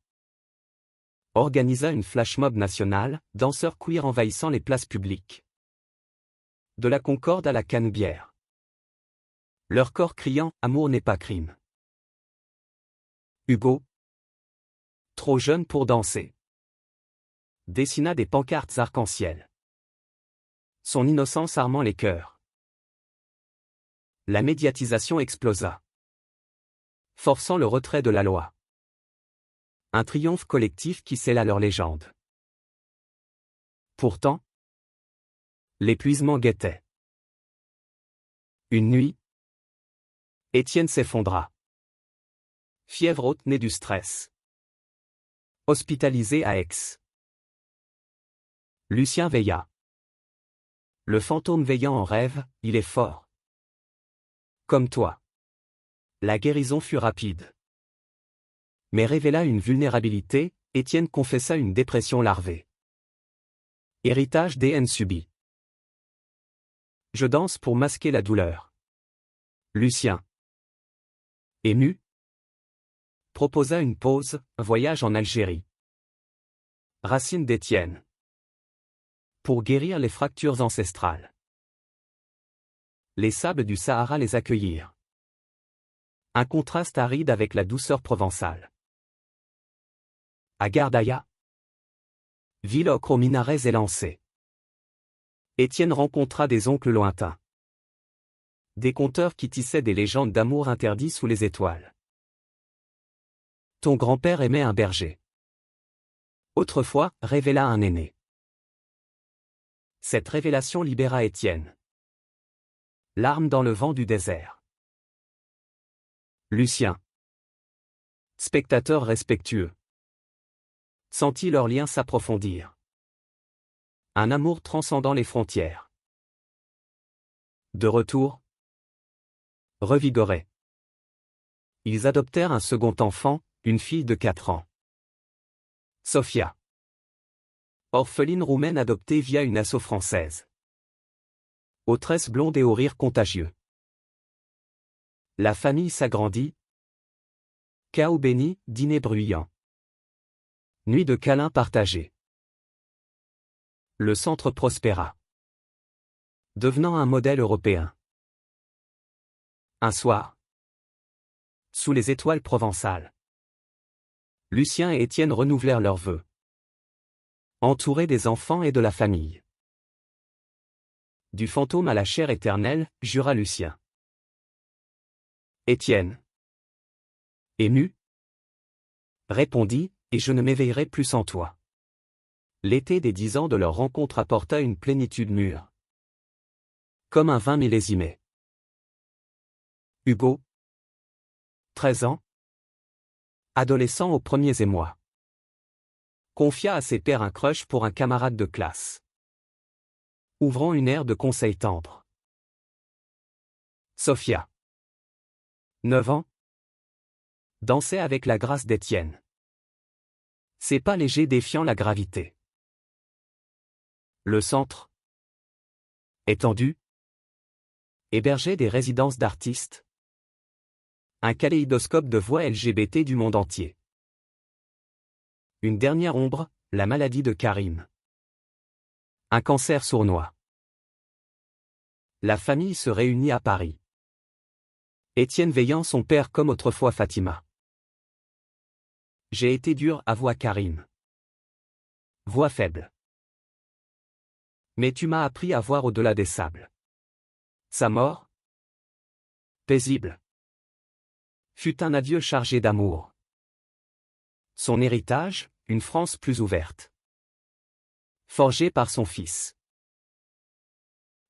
A: Organisa une flash-mob nationale, danseurs queer envahissant les places publiques. De la Concorde à la Canebière. Leur corps criant « Amour n'est pas crime ». Hugo. Trop jeune pour danser. Dessina des pancartes arc-en-ciel. Son innocence armant les cœurs. La médiatisation explosa. Forçant le retrait de la loi. Un triomphe collectif qui scella leur légende. Pourtant, l'épuisement guettait. Une nuit, Étienne s'effondra. Fièvre haute née du stress. Hospitalisé à Aix. Lucien veilla. Le fantôme veillant en rêve, il est fort. Comme toi. La guérison fut rapide. Mais révéla une vulnérabilité, Étienne confessa une dépression larvée. Héritage des haines subies. Je danse pour masquer la douleur. Lucien. Ému. Proposa une pause, un voyage en Algérie. Racine d'Étienne. Pour guérir les fractures ancestrales. Les sables du Sahara les accueillirent. Un contraste aride avec la douceur provençale. À Gardaïa. Ville ocre aux minarets élancés. Étienne rencontra des oncles lointains. Des conteurs qui tissaient des légendes d'amour interdits sous les étoiles. Ton grand-père aimait un berger. Autrefois, révéla un aîné. Cette révélation libéra Étienne. Larmes dans le vent du désert. Lucien. Spectateur respectueux. Sentit leurs liens s'approfondir. Un amour transcendant les frontières. De retour. Revigorés. Ils adoptèrent un second enfant, une fille de 4 ans. Sofia. Orpheline roumaine adoptée via une asso française. Aux tresses blondes et aux rires contagieux. La famille s'agrandit. Chaos béni, dîner bruyant. Nuit de câlins partagés. Le centre prospéra. Devenant un modèle européen. Un soir. Sous les étoiles provençales. Lucien et Étienne renouvelèrent leurs vœux. Entouré des enfants et de la famille. Du fantôme à la chair éternelle, jura Lucien. Étienne. Ému. Répondit, et je ne m'éveillerai plus sans toi. L'été des 10 ans de leur rencontre apporta une plénitude mûre. Comme un vin millésimé. Hugo. 13 ans. Adolescent aux premiers émois. Confia à ses pairs un crush pour un camarade de classe. Ouvrant une ère de conseils tendres. Sophia. 9 ans. Dansait avec la grâce d'Étienne. Ses pas légers défiant la gravité. Le centre. Étendu. Hébergeait des résidences d'artistes. Un kaléidoscope de voix LGBT du monde entier. Une dernière ombre, la maladie de Karim. Un cancer sournois. La famille se réunit à Paris. Étienne veillant son père comme autrefois Fatima. J'ai été dur, avoua Karim. Voix faible. Mais tu m'as appris à voir au-delà des sables. Sa mort, paisible, fut un adieu chargé d'amour. Son héritage, une France plus ouverte. Forgée par son fils.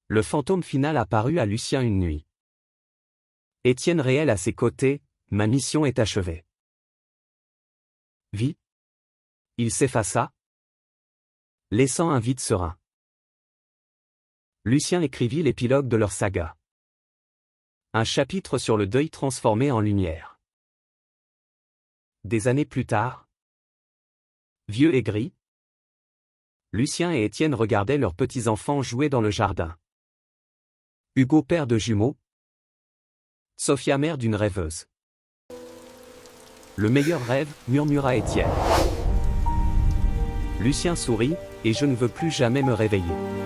A: Le fantôme final apparut à Lucien une nuit. Étienne réel à ses côtés, ma mission est achevée. Vie. Il s'effaça, laissant un vide serein. Lucien écrivit l'épilogue de leur saga. Un chapitre sur le deuil transformé en lumière. Des années plus tard, vieux et gris, Lucien et Étienne regardaient leurs petits-enfants jouer dans le jardin. Hugo père de jumeaux, Sophia mère d'une rêveuse. Le meilleur rêve, murmura Étienne. Lucien sourit, et je ne veux plus jamais me réveiller.